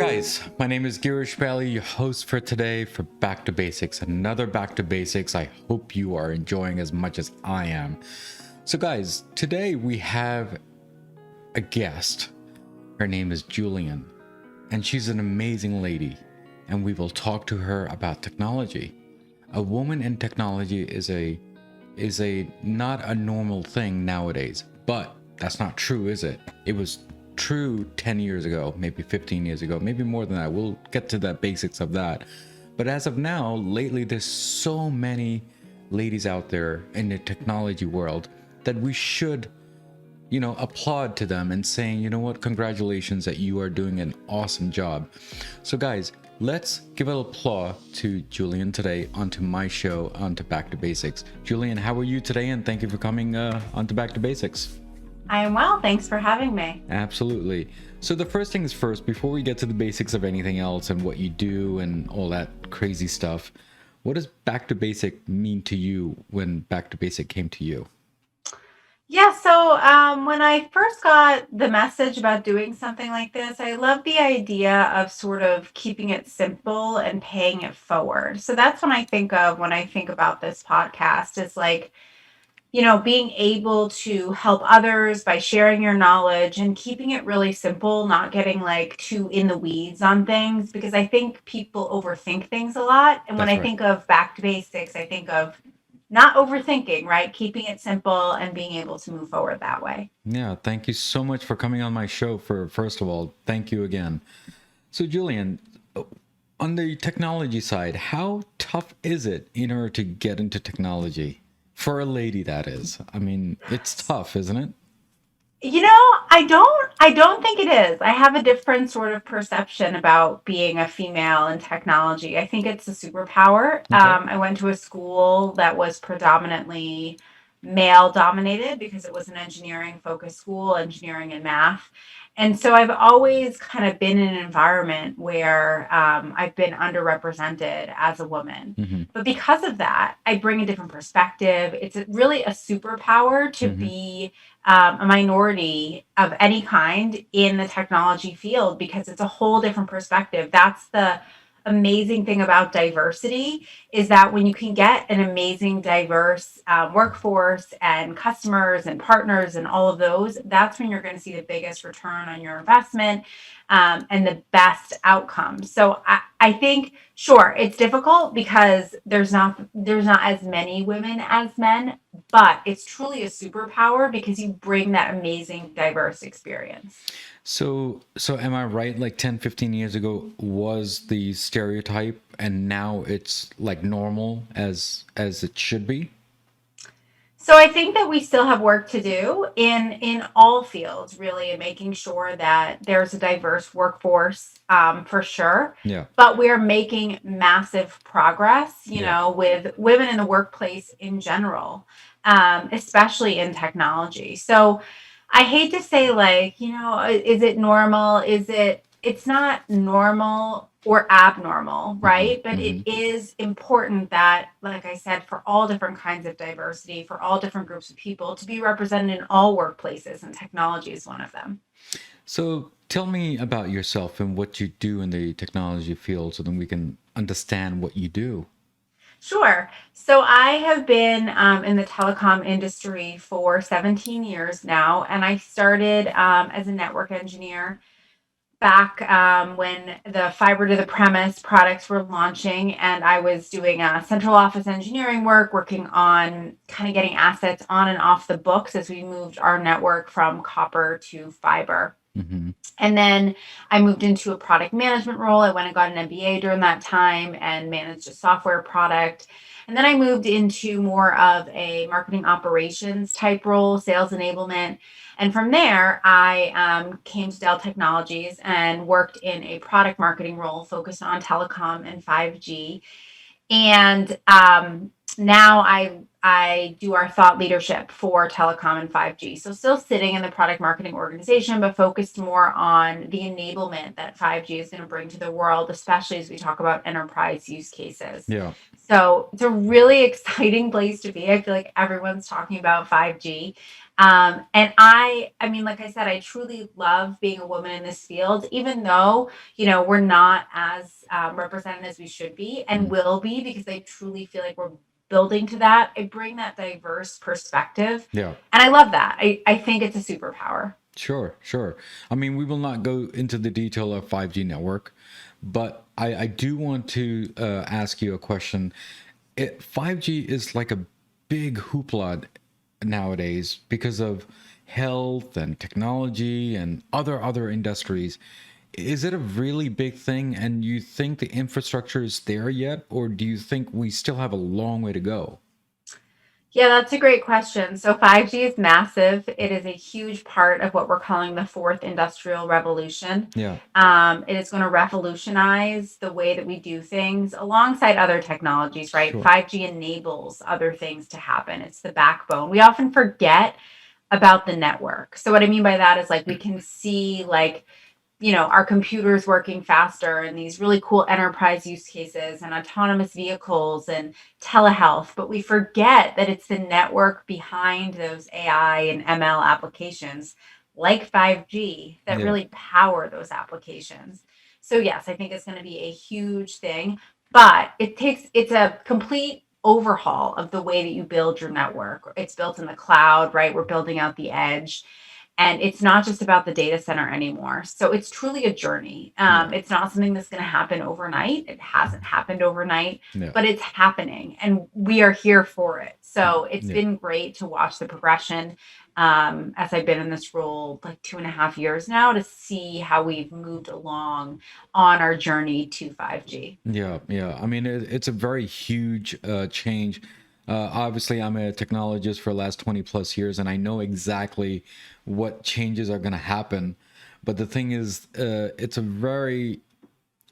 Guys, my name is Girish, your host for today for Back to Basics, another Back to Basics. I hope you are enjoying as much as I am. So guys, today we have a guest. Her name is Jillian, and she's an amazing lady, and we will talk to her about technology. A woman in technology is a not a normal thing nowadays, but that's not true, is it? It was true 10 years ago, maybe 15 years ago, maybe more than that. We'll get to the basics of that. But as of now, lately, there's so many ladies out there in the technology world that we should, applaud to them and saying, you know what, congratulations that you are doing an awesome job. So guys, let's give an applause to Jillian today onto my show, onto Back to Basics. Jillian, how are you today? And thank you for coming onto Back to Basics. I am well. Thanks for having me. Absolutely. So the first things first, before we get to the basics of anything else and what you do and all that crazy stuff, what does Back to Basic mean to you when Back to Basic came to you? Yeah, so when I first got the message about doing something like this, I love the idea of sort of keeping it simple and paying it forward. So that's when I think of when I think about this podcast. It's like, being able to help others by sharing your knowledge and keeping it really simple, not getting like too in the weeds on things, because I think people overthink things a lot. And when That's I right. think of Back to Basics, I think of not overthinking, right? Keeping it simple and being able to move forward that way. Yeah, thank you so much for coming on my show. First of all, thank you again. So Jillian, on the technology side, how tough is it in order to get into technology? For a lady, that is. I mean, it's tough, isn't it? I don't think it is. I have a different sort of perception about being a female in technology. I think it's a superpower. Okay. I went to a school that was predominantly male dominated because it was an engineering focused school, engineering and math. And so I've always kind of been in an environment where I've been underrepresented as a woman. Mm-hmm. But because of that, I bring a different perspective. It's really a superpower to Mm-hmm. be a minority of any kind in the technology field because it's a whole different perspective. That's the amazing thing about diversity is that when you can get an amazing diverse workforce and customers and partners and all of those, that's when you're going to see the biggest return on your investment and the best outcomes. So I think, sure, it's difficult because there's not as many women as men, but it's truly a superpower because you bring that amazing diverse experience. So am I right? Like 10, 15 years ago was the stereotype, and now it's like normal as it should be? So I think that we still have work to do in all fields, really, in making sure that there's a diverse workforce for sure. Yeah. But we're making massive progress, Yeah. with women in the workplace in general, especially in technology. So I hate to say, like, is it normal? It's not normal or abnormal, Mm-hmm. right? But Mm-hmm. it is important that, like I said, for all different kinds of diversity, for all different groups of people to be represented in all workplaces, and technology is one of them. So tell me about yourself and what you do in the technology field so then we can understand what you do. Sure. So I have been in the telecom industry for 17 years now, and I started as a network engineer back when the fiber to the premise products were launching, and I was doing central office engineering work, working on kind of getting assets on and off the books as we moved our network from copper to fiber. Mm-hmm. And then I moved into a product management role. I went and got an MBA during that time and managed a software product. And then I moved into more of a marketing operations type role, sales enablement. And from there, I came to Dell Technologies and worked in a product marketing role focused on telecom and 5G. And now I do our thought leadership for telecom and 5G. So still sitting in the product marketing organization, but focused more on the enablement that 5G is going to bring to the world, especially as we talk about enterprise use cases. Yeah. So it's a really exciting place to be. I feel like everyone's talking about 5G. And I mean, like I said, I truly love being a woman in this field, even though, we're not as represented as we should be and Mm. will be, because I truly feel like we're building to that. I bring that diverse perspective. Yeah. And I love that. I think it's a superpower. Sure, sure. I mean, we will not go into the detail of 5G network, but I do want to ask you a question. 5G is like a big hoopla nowadays because of health and technology and other industries. Is it a really big thing, and you think the infrastructure is there yet, or do you think we still have a long way to go? Yeah, that's a great question. So 5G is massive. It is a huge part of what we're calling the fourth industrial revolution. Yeah, It is going to revolutionize the way that we do things alongside other technologies, right? sure. 5G enables other things to happen. It's the backbone. We often forget about the network. So what I mean by that is like we can see like our computers working faster and these really cool enterprise use cases and autonomous vehicles and telehealth. But we forget that it's the network behind those AI and ML applications like 5G that Yeah, really power those applications. So yes, I think it's going to be a huge thing, but it's a complete overhaul of the way that you build your network. It's built in the cloud, right? We're building out the edge, and it's not just about the data center anymore. So it's truly a journey. yeah, It's not something that's going to happen overnight. It hasn't happened overnight, yeah, but it's happening, and we are here for it. So it's yeah. been great to watch the progression, as I've been in this role like 2.5 years now, to see how we've moved along on our journey to 5G. Yeah, yeah. I mean, it's a very huge change. Obviously, I'm a technologist for the last 20 plus years, and I know exactly what changes are going to happen. But the thing is, it's a very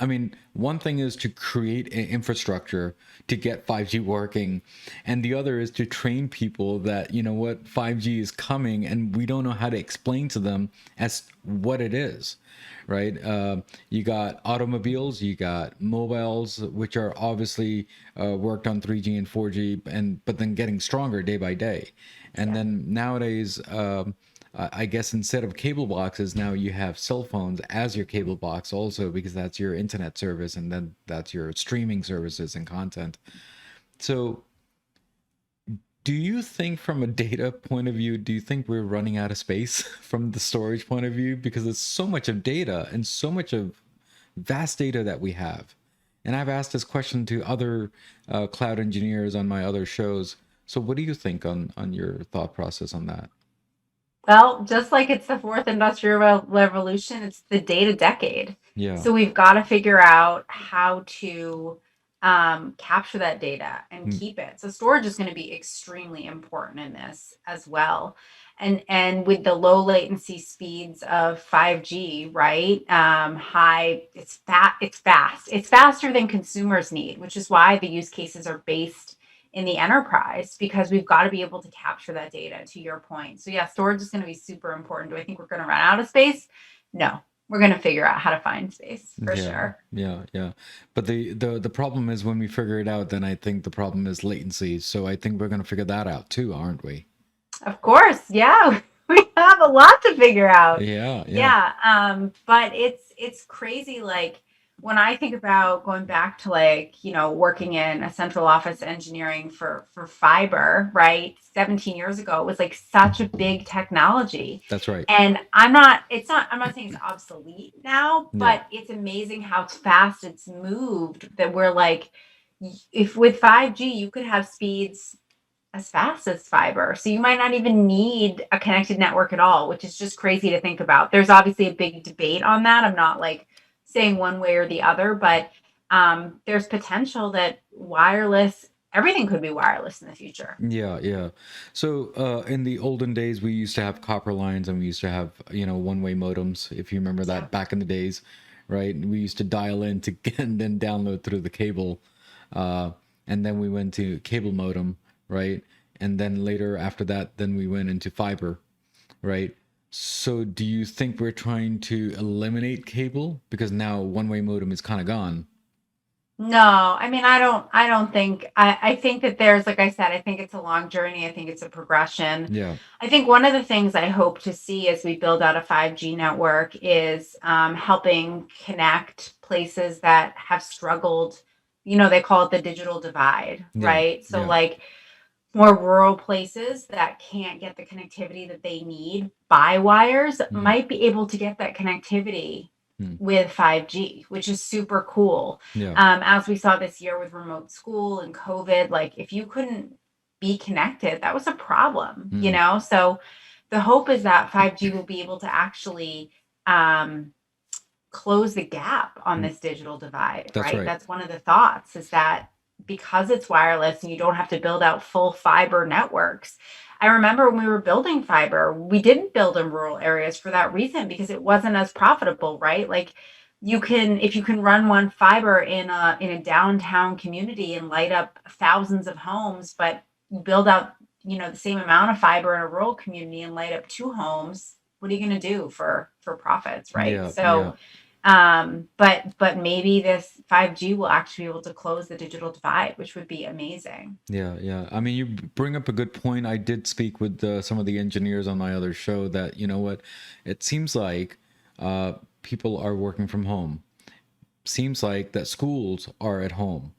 I mean, one thing is to create an infrastructure to get 5G working, and the other is to train people that, you know what, 5G is coming, and we don't know how to explain to them as what it is, right? You got automobiles, you got mobiles, which are obviously worked on 3G and 4G, and but then getting stronger day by day. And Yeah. then nowadays, I guess instead of cable boxes, now you have cell phones as your cable box also, because that's your internet service and then that's your streaming services and content. So, do you think from a data point of view, do you think we're running out of space from the storage point of view? Because there's so much of data and so much of vast data that we have. And I've asked this question to other cloud engineers on my other shows. So, what do you think on your thought process on that? Well, just like it's the fourth industrial revolution, it's the data decade. Yeah. So we've got to figure out how to capture that data and Mm. keep it. So storage is going to be extremely important in this as well. And with the low latency speeds of 5G, right? It's fast. It's faster than consumers need, which is why the use cases are based in the enterprise, because we've got to be able to capture that data, to your point. So yeah, storage is going to be super important. Do I think we're going to run out of space? No. We're going to figure out how to find space for Yeah, sure. yeah, yeah. But the problem is when we figure it out, then I think the problem is latency. So I think we're gonna figure that out too, aren't we? Of course. Yeah. We have a lot to figure out. Yeah, yeah. Yeah. But it's crazy. Like when I think about going back to like, working in a central office engineering for fiber, right? 17 years ago, it was like such a big technology. That's right. And I'm not saying it's obsolete now, Yeah, but it's amazing how fast it's moved, that we're like, if with 5G, you could have speeds as fast as fiber. So you might not even need a connected network at all, which is just crazy to think about. There's obviously a big debate on that. I'm not like saying one way or the other, but there's potential that everything could be wireless in the future. yeah, yeah. So in the olden days, we used to have copper lines and we used to have, one-way modems, if you remember Yeah. that back in the days, right? We used to dial in to get and then download through the cable. Uh, and then we went to cable modem, right? And then later after that, then we went into fiber, right? So do you think we're trying to eliminate cable because now one-way modem is kind of gone? No, I mean, I don't think, I think that there's, like I said, I think it's a long journey. I think it's a progression. Yeah. I think one of the things I hope to see as we build out a 5G network is helping connect places that have struggled. They call it the digital divide, Yeah. right? So, Yeah. like, more rural places that can't get the connectivity that they need by wires Mm, might be able to get that connectivity mm, with 5G, which is super cool. yeah. As we saw this year with remote school and COVID, like if you couldn't be connected, that was a problem, you Mm, know? So the hope is that 5G will be able to actually um, close the gap on mm, this digital divide, that's right? right. That's one of the thoughts is that because it's wireless and you don't have to build out full fiber networks. I remember when we were building fiber, we didn't build in rural areas for that reason because it wasn't as profitable, right? Like if you can run one fiber in a downtown community and light up thousands of homes, but you build out, the same amount of fiber in a rural community and light up two homes, what are you going to do for profits, right? Yeah. So Yeah. but maybe this 5G will actually be able to close the digital divide, which would be amazing. Yeah, yeah. I mean, you bring up a good point. I did speak with some of the engineers on my other show that, you know what, it seems like uh, people are working from home. Seems like that schools are at home.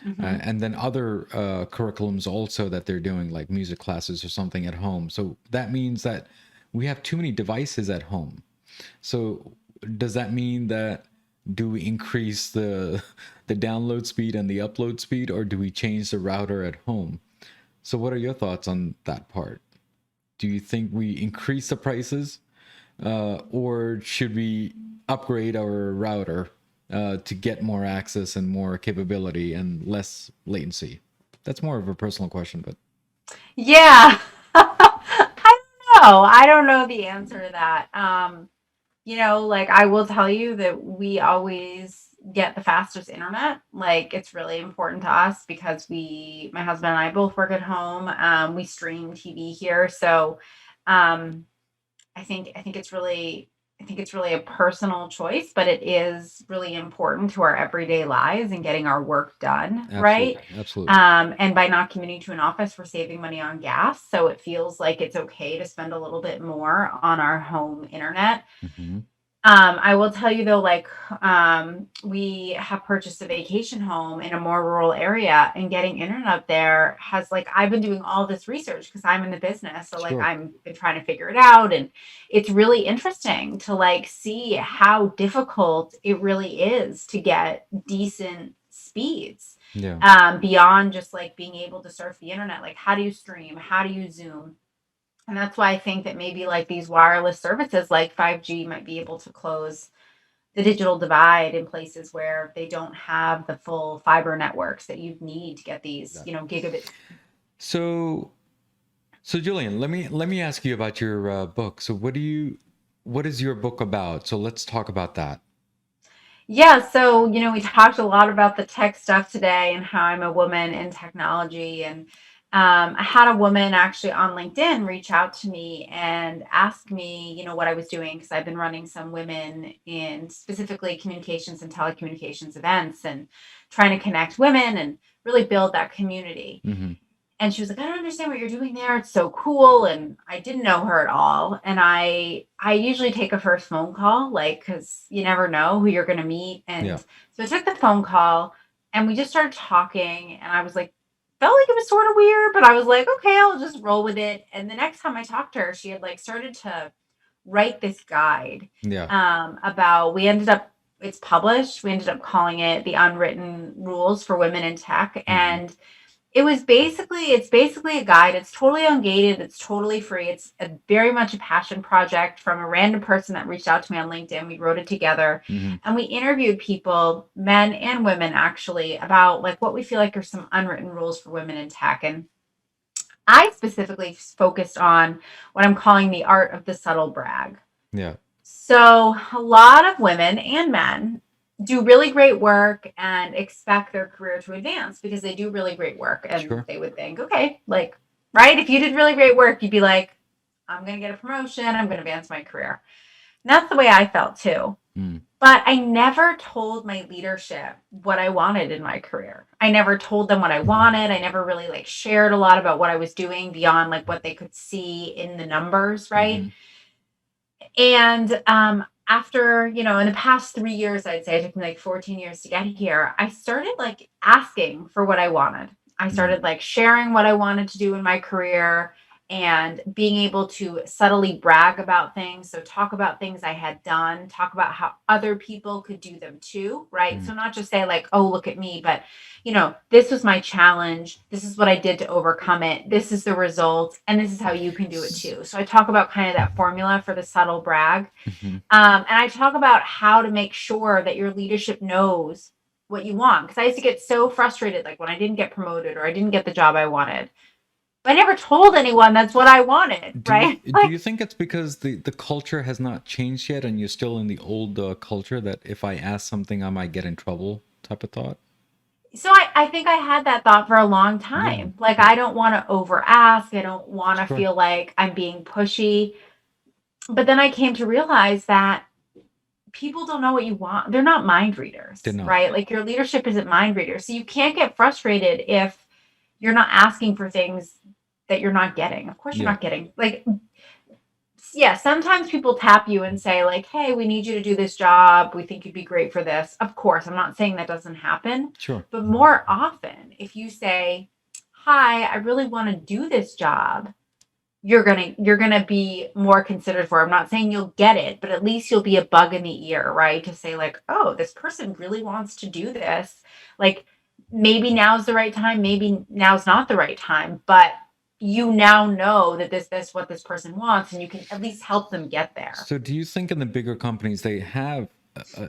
Hmm. And then other curriculums also that they're doing, like music classes or something at home. So that means that we have too many devices at home. So does that mean that do we increase the the download speed and the upload speed, or do we change the router at home? So what are your thoughts on that part? Do you think we increase the prices, or should we upgrade our router to get more access and more capability and less latency? That's more of a personal question, but Yeah. I don't know the answer to that. Like I will tell you that we always get the fastest internet. Like it's really important to us because my husband and I both work at home. We stream TV here. So um I think it's really a personal choice, but it is really important to our everyday lives and getting our work done, right? absolutely, absolutely. And by not commuting to an office, we're saving money on gas. So it feels like it's okay to spend a little bit more on our home internet. Hmm. I will tell you though, like, we have purchased a vacation home in a more rural area, and getting internet up there has, like, I've been doing all this research because I'm in the business. So, like, Sure. I'm been trying to figure it out. And it's really interesting to, like, see how difficult it really is to get decent speeds Yeah. beyond just like being able to surf the internet. Like, how do you stream? How do you Zoom? And that's why I think that maybe like these wireless services like 5G might be able to close the digital divide in places where they don't have the full fiber networks that you need to get these, That. gigabit. So, so Jillian, let me ask you about your book. So, what is your book about? So, let's talk about that. Yeah, so we talked a lot about the tech stuff today and how I'm a woman in technology. And I had a woman actually on LinkedIn reach out to me and ask me, what I was doing because I've been running some women in specifically communications and telecommunications events and trying to connect women and really build that community. Hmm. And she was like, I don't understand what you're doing there. It's so cool. And I didn't know her at all. And I usually take a first phone call, like, because you never know who you're going to meet. And Yeah. so I took the phone call and we just started talking. And I was like, felt like it was sort of weird, but I was like, okay, I'll just roll with it. And the next time I talked to her, she had like started to write this guide Yeah. about, it's published. We ended up calling it the Unwritten Rules for Women in Tech. Hmm. And it's basically a guide. It's totally ungated. It's totally free. It's very much a passion project from a random person that reached out to me on LinkedIn. We wrote it together Hmm. and we interviewed people, men and women actually, about like what we feel like are some unwritten rules for women in tech. And I specifically focused on what I'm calling the art of the subtle brag. Yeah. So a lot of women and men do really great work and expect their career to advance because they do really great work. And Sure. they would think, okay, like, right, if you did really great work, you'd be like, I'm going to get a promotion, I'm going to advance my career. And that's the way I felt too. Mm. But I never told my leadership what I wanted in my career. I never told them what I wanted. I never really like shared a lot about what I was doing beyond like what they could see in the numbers, right? Hmm. And after, in the past 3 years, I'd say it took me like 14 years to get here, I started like asking for what I wanted. I Yeah. started like sharing what I wanted to do in my career and being able to subtly brag about things. So, talk about things I had done, talk about how other people could do them too, right? Mm. So, not just say, like, oh, look at me, but this was my challenge. This is what I did to overcome it. This is the result. And this is how you can do it too. So I talk about kind of that formula for the subtle brag. Mm-hmm. And I talk about how to make sure that your leadership knows what you want. Because I used to get so frustrated, like when I didn't get promoted or I didn't get the job I wanted. But I never told anyone that's what I wanted, Do you right? do Like, you think it's because the culture has not changed yet, and you're still in the old culture that if I ask something, I might get in trouble type of thought? so I think I had that thought for a long Yeah, time. Like, yeah, I don't want to over ask. I don't want to sure. feel like I'm being pushy. But then I came to realize that people don't know what you want. They're not mind They're readers, not. right? Like your leadership isn't mind readers. So you can't get frustrated if you're not asking for things that you're not getting. Of course you're Yeah, not getting. Like, yeah, sometimes people tap you and say like, "Hey, we need you to do this job. We think you'd be great for this." Of course, I'm not saying that doesn't happen, sure. but more often if you say, "Hi, I really want to do this job." You're gonna be more considered for. I'm not saying you'll get it, but at least you'll be a bug in the ear, right? To say like, oh, this person really wants to do this. Like maybe now's the right time, maybe now's not the right time, but you now know that this what this person wants, and you can at least help them get there. So do you think in the bigger companies they have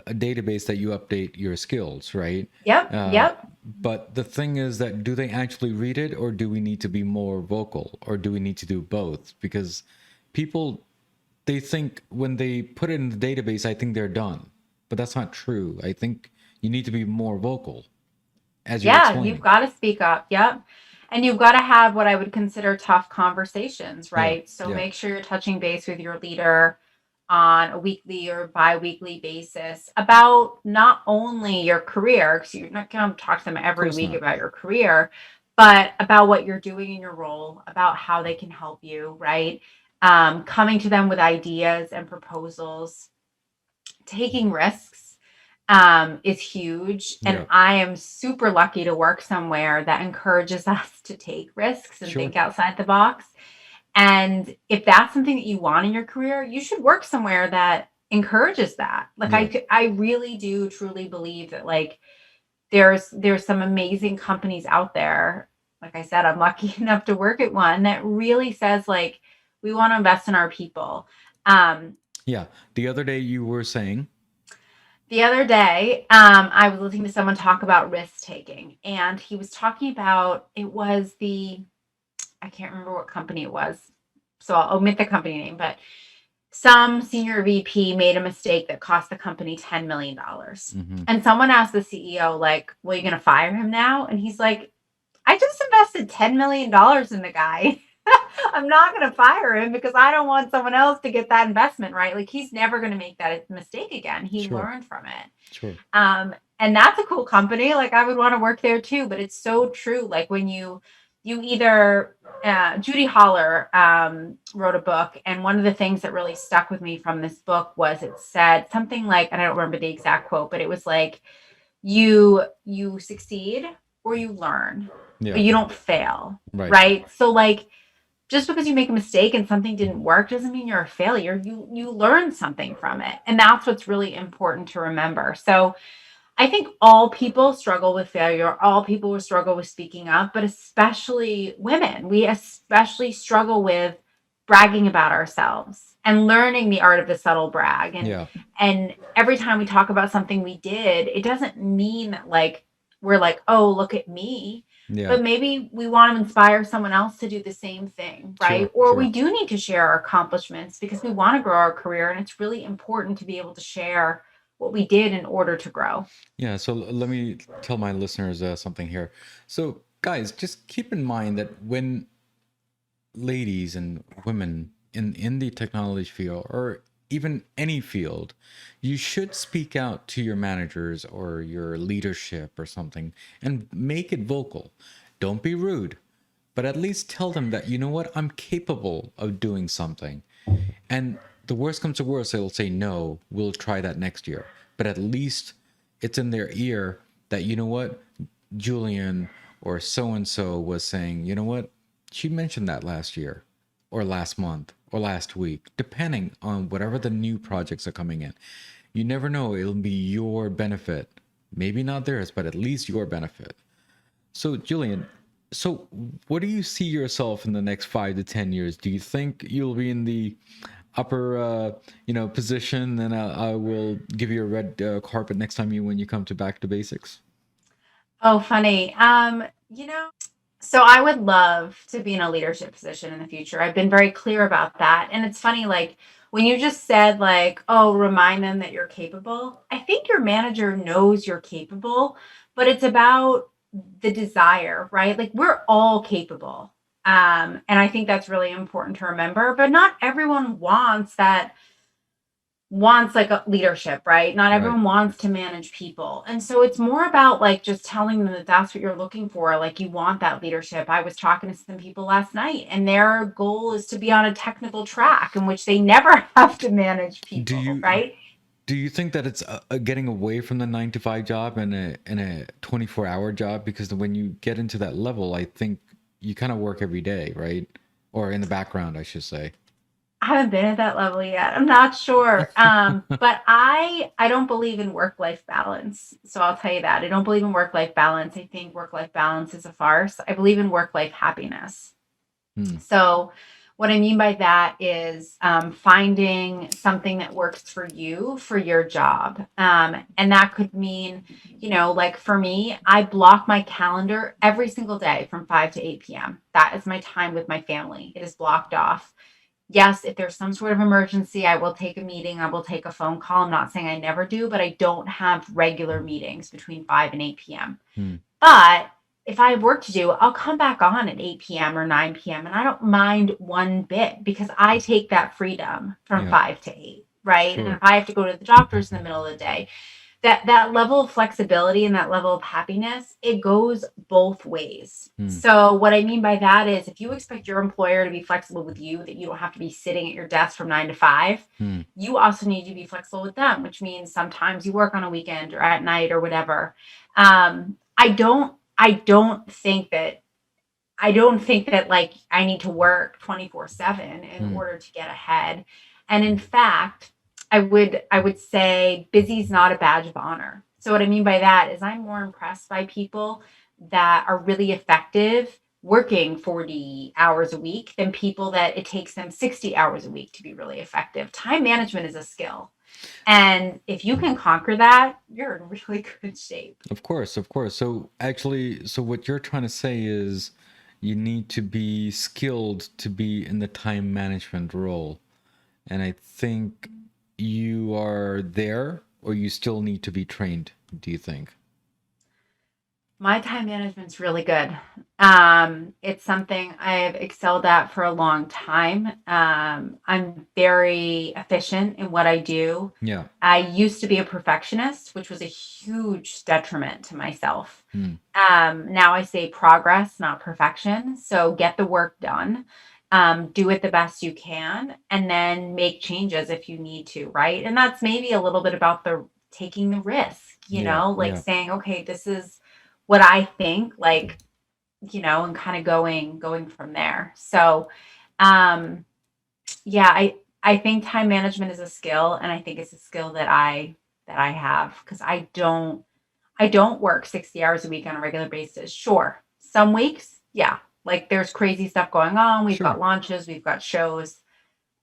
a database that you update your skills, right? Yep, Uh, yep. but the thing is that do they actually read it, or do we need to be more vocal, or do we need to do both? Because people, they think when they put it in the database, I think they're done. But that's not true. I think you need to be more vocal, as you're Yeah, you've explaining. got to speak up. Yep. And you've got to have what I would consider tough conversations, Yeah, right? So yeah, make sure you're touching base with your leader on a weekly or bi-weekly basis about not only your career, because you're not going to talk to them of every course week not. about your career, but about what you're doing in your role, about how they can help you, right? Coming to them with ideas and proposals, taking risks is huge. And Yeah, I am super lucky to work somewhere that encourages us to take risks and sure. think outside the box. And if that's something that you want in your career, you should work somewhere that encourages that. Like Yeah. I really do truly believe that like there's some amazing companies out there. Like I said, I'm lucky enough to work at one that really says like we want to invest in our people. Um, Yeah. The other day you were saying, The other day, I was listening to someone talk about risk taking, and he was talking about it was I can't remember what company it was, so I'll omit the company name, but some senior VP made a mistake that cost the company $10 million. hmm, And someone asked the CEO, like, well, you going to fire him now? And he's like, I just invested $10 million in the guy. I'm not going to fire him because I don't want someone else to get that investment, right? Like he's never going to make that mistake again. He sure, learned from it. sure. And that's a cool company. Like I would want to work there too. But it's so true. Like when you either Judy Holler wrote a book, and one of the things that really stuck with me from this book was it said something like, and I don't remember the exact quote, but it was like you succeed or you learn, but Yeah, you don't fail, right. right? So like just because you make a mistake and something didn't work doesn't mean you're a failure. You learn something from it. And that's what's really important to remember. So I think all people struggle with failure. All people will struggle with speaking up, but especially women. We especially struggle with bragging about ourselves and learning the art of the subtle brag. Yeah, And every time we talk about something we did, it doesn't mean that like we're like, oh, look at me. yeah, But maybe we want to inspire someone else to do the same thing, right? sure, Or we sure. do need to share our accomplishments because we want to grow our career. And it's really important to be able to share what we did in order to grow. Yeah, so let me tell my listeners something here. So, guys, just keep in mind that when ladies and women in the technology field or even any field, you should speak out to your managers or your leadership or something and make it vocal. Don't be rude, but at least tell them that, you know what, I'm capable of doing something. And the worst comes to worst, they'll say, no, we'll try that next year. But at least it's in their ear that, you know what, Julian or so and so was saying, you know what, she mentioned that last year or last month or last week, depending on whatever the new projects are coming in. You never know, it'll be your benefit. Maybe not theirs, but at least your benefit. So, Jillian, so what do you see yourself in the next 5 to 10 years? Do you think you'll be in the upper, position, and I will give you a red carpet next time when you come to Back to Basics? Oh, funny. So I would love to be in a leadership position in the future. I've been very clear about that. And it's funny, like when you just said, like, oh, remind them that you're capable. I think your manager knows you're capable, but it's about the desire, right? Like we're all capable. And I think that's really important to remember, but not everyone wants like a leadership, right? Not Right. everyone wants to manage people. And so it's more about like just telling them that that's what you're looking for. Like you want that leadership. I was talking to some people last night and their goal is to be on a technical track in which they never have to manage Do people, you right? do you think that it's getting away from the 9 to 5 job and a 24-hour job? Because when you get into that level, I think you kind of work every day, right? Or in the background, I should say. I haven't been at that level yet. I'm not sure. But I don't believe in work-life balance. So I'll tell you that. I don't believe in work-life balance. I think work-life balance is a farce. I believe in work-life happiness. Hmm. So, what I mean by that is finding something that works for you for your job. And that could mean, like for me, I block my calendar every single day from 5 to 8 p.m. That is my time with my family. It is blocked off. Yes, if there's some sort of emergency, I will take a meeting, I will take a phone call. I'm not saying I never do, but I don't have regular meetings between 5 and 8 p.m. Hmm. But if I have work to do, I'll come back on at 8 p.m. or 9 p.m. and I don't mind one bit because I take that freedom from Yeah. 5 to 8, right? And if Sure. I have to go to the doctor's in the middle of the day, that level of flexibility and that level of happiness, it goes both ways. Hmm. So what I mean by that is if you expect your employer to be flexible with you, that you don't have to be sitting at your desk from 9 to 5, Hmm. you also need to be flexible with them, which means sometimes you work on a weekend or at night or whatever. I don't think that like I need to work 24/7 in Hmm. order to get ahead. And in fact, I would say busy is not a badge of honor. So what I mean by that is I'm more impressed by people that are really effective working 40 hours a week than people that it takes them 60 hours a week to be really effective. Time management is a skill. And if you can conquer that, you're in really good shape. Of course, of course. So actually, so what you're trying to say is you need to be skilled to be in the time management role. And I think you are there, or you still need to be trained, do you think? My time management's really good. It's something I've excelled at for a long time. I'm very efficient in what I do. Yeah. I used to be a perfectionist, which was a huge detriment to myself. Hmm. Now I say progress, not perfection. So get the work done, do it the best you can, and then make changes if you need to, right? And that's maybe a little bit about the taking the risk, Yeah. like Yeah. saying, okay, this is what I think, like, and kind of going from there. So, um, yeah, I think time management is a skill, and I think it's a skill that I have because I don't work 60 hours a week on a regular basis. Sure, some weeks, yeah, like there's crazy stuff going on. We've got Sure. launches, we've got shows,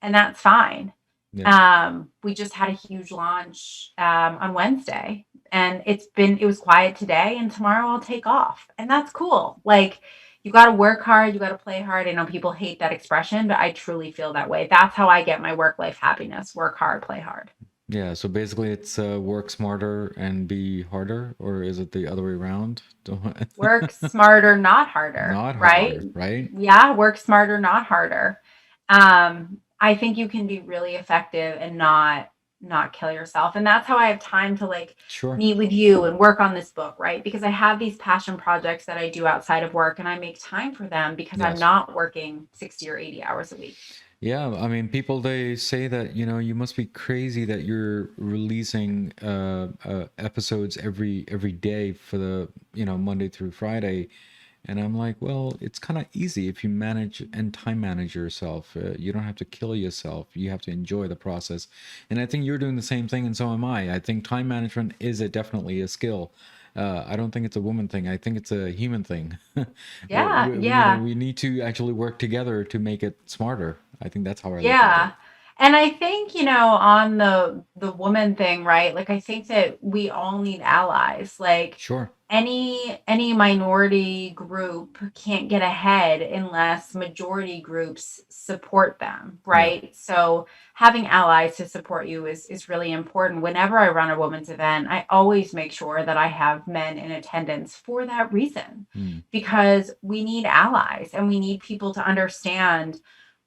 and that's fine. Yeah. We just had a huge launch on Wednesday, and it was quiet today, and tomorrow I'll take off, and that's cool. Like you got to work hard, you got to play hard. I know people hate that expression, but I truly feel that way. That's how I get my work life happiness: work hard, play hard. Yeah. So basically, it's work smarter and be harder, or is it the other way around? Don't- Work smarter, not harder, Not right? harder, right? Yeah, work smarter, not harder. I think you can be really effective and not kill yourself. And that's how I have time to like Sure. meet with you and work on this book, right? Because I have these passion projects that I do outside of work and I make time for them because I'm Yes. not working 60 or 80 hours a week. Yeah, I mean, people they say that you must be crazy that you're releasing episodes every day for the Monday through Friday, and I'm like, well, it's kind of easy if you manage and time manage yourself. You don't have to kill yourself. You have to enjoy the process, and I think you're doing the same thing, and so am I. I think time management is definitely a skill. I don't think it's a woman thing. I think it's a human thing. Yeah, yeah. We need to actually work together to make it smarter. I think that's how I look at it. Yeah. And I think, on the woman thing, right? Like I think that we all need allies. Like Sure. any minority group can't get ahead unless majority groups support them, Yeah. right? So having allies to support you is really important. Whenever I run a women's event, I always make sure that I have men in attendance for that reason, Mm. because we need allies and we need people to understand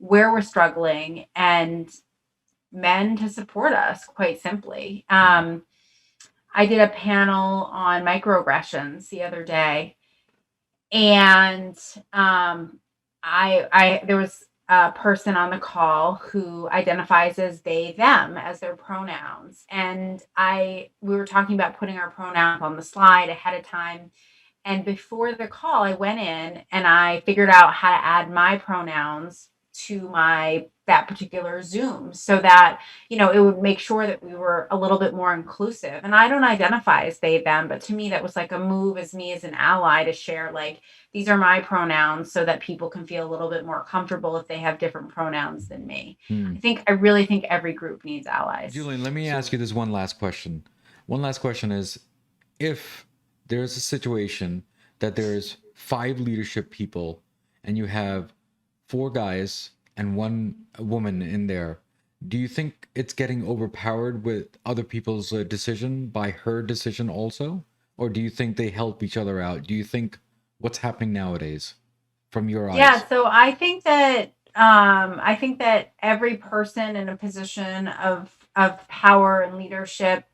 where we're struggling and men to support us, quite simply. Mm. I did a panel on microaggressions the other day, and I there was a person on the call who identifies as they them as their pronouns, and we were talking about putting our pronouns on the slide ahead of time. And before the call, I went in and I figured out how to add my pronouns to my that particular Zoom so that, it would make sure that we were a little bit more inclusive. And I don't identify as they, them, but to me, that was like a move as me as an ally to share, like, these are my pronouns so that people can feel a little bit more comfortable if they have different pronouns than me. Mm. I really think every group needs allies. Julian, let me ask you this one last question. One last question is, if there's a situation that there's five leadership people and you have four guys and one woman in there, do you think it's getting overpowered with other people's decision by her decision also? Or do you think they help each other out? Do you think what's happening nowadays from your Yeah, eyes? so I think that every person in a position of power and leadership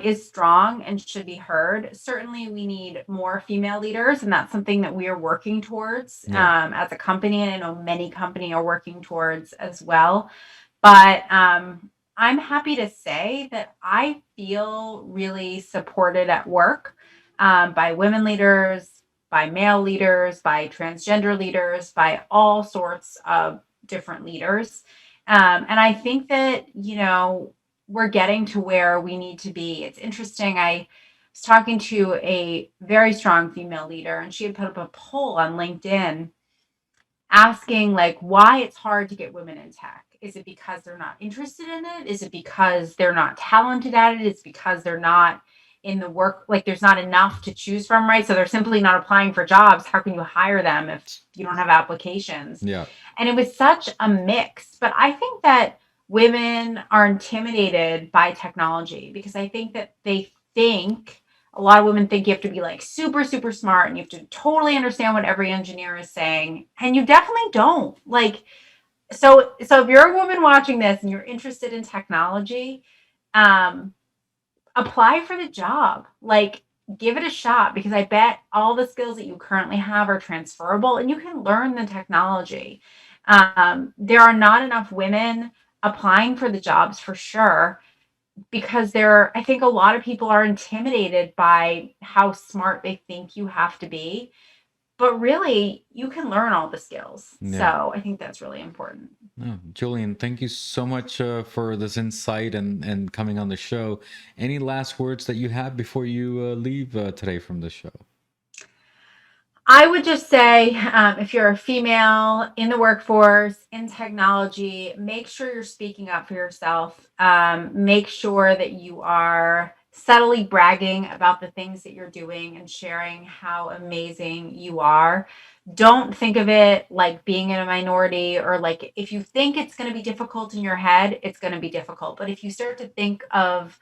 is strong and should be heard. Certainly, we need more female leaders, and that's something that we are working towards Yeah. as a company, and I know many companies are working towards as well. But I'm happy to say that I feel really supported at work by women leaders, by male leaders, by transgender leaders, by all sorts of different leaders. And I think that, we're getting to where we need to be. It's interesting. I was talking to a very strong female leader, and she had put up a poll on LinkedIn asking like why it's hard to get women in tech. Is it because they're not interested in it? Is it because they're not talented at it? It's because they're not in the work, like there's not enough to choose from, right? So they're simply not applying for jobs. How can you hire them if you don't have applications? Yeah. And it was such a mix. But I think that women are intimidated by technology because I think that they think a lot of women think you have to be like super, super smart and you have to totally understand what every engineer is saying. And you definitely don't. Like, so if you're a woman watching this and you're interested in technology, um, apply for the job. Like, give it a shot because I bet all the skills that you currently have are transferable and you can learn the technology. There are not enough women applying for the jobs for sure because I think a lot of people are intimidated by how smart they think you have to be. But really, you can learn all the skills. Yeah. So I think that's really important. Oh, Julian, thank you so much for this insight and coming on the show. Any last words that you have before you leave today from the show? I would just say if you're a female in the workforce, in technology, make sure you're speaking up for yourself. Make sure that you are subtly bragging about the things that you're doing and sharing how amazing you are. Don't think of it like being in a minority or like if you think it's going to be difficult in your head, it's going to be difficult. But if you start to think of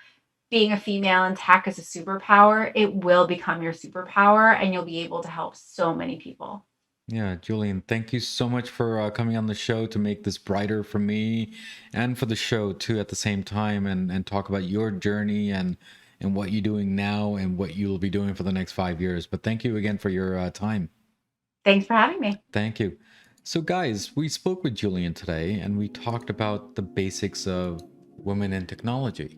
being a female in tech as a superpower, it will become your superpower and you'll be able to help so many people. Yeah, Julian, thank you so much for coming on the show to make this brighter for me and for the show too at the same time, and talk about your journey and what you're doing now and what you'll be doing for the next 5 years. But thank you again for your time. Thanks for having me. Thank you. So, guys, we spoke with Julian today and we talked about the basics of women in technology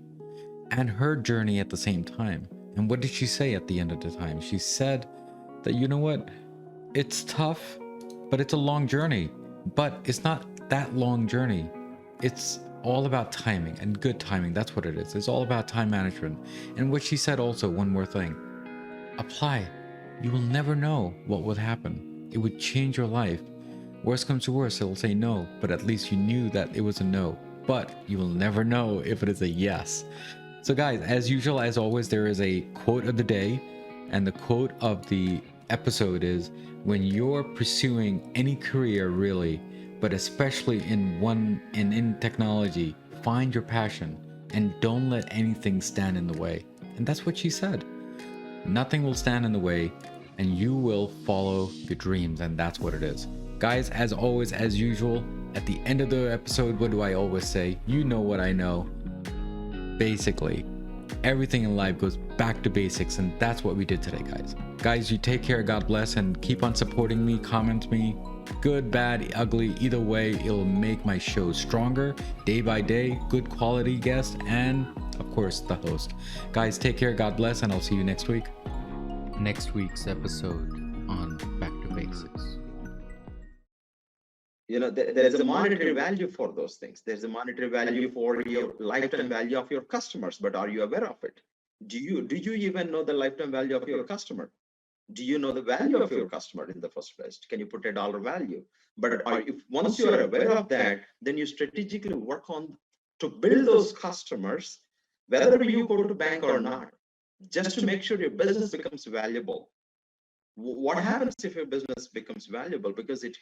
and her journey at the same time. And what did she say at the end of the time? She said that, you know what? It's tough, but it's a long journey. But it's not that long journey. It's all about timing and good timing. That's what it is. It's all about time management. And what she said also, one more thing, apply. You will never know what would happen. It would change your life. Worst comes to worst, it'll say no, but at least you knew that it was a no. But you will never know if it is a yes. So, guys, as usual, as always, there is a quote of the day, and the quote of the episode is, when you're pursuing any career, really, but especially in technology, find your passion and don't let anything stand in the way. And that's what she said. Nothing will stand in the way, and you will follow your dreams, and that's what it is. Guys, as always, as usual, at the end of the episode, what do I always say? You know what I know. Basically, everything in life goes back to basics, and that's what we did today, guys. Guys, you take care, God bless, and keep on supporting me, comment me, good, bad, ugly, either way, it'll make my show stronger, day by day, good quality guests, and of course, the host. Guys, take care, God bless, and I'll see you next week. Next week's episode on Back to Basics. There's a monetary value for those things. There's a monetary value for your lifetime value of your customers, but are you aware of it? Do you even know the lifetime value of your customer? Do you know the value of your customer in the first place? Can you put a dollar value? But once you are aware of that, then you strategically work on to build those customers, whether you go to bank or not, just to make sure your business becomes valuable. What happens if your business becomes valuable? Because it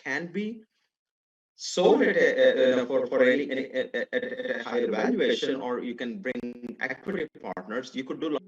can be sold at for any at a higher valuation, or you can bring equity partners. You could do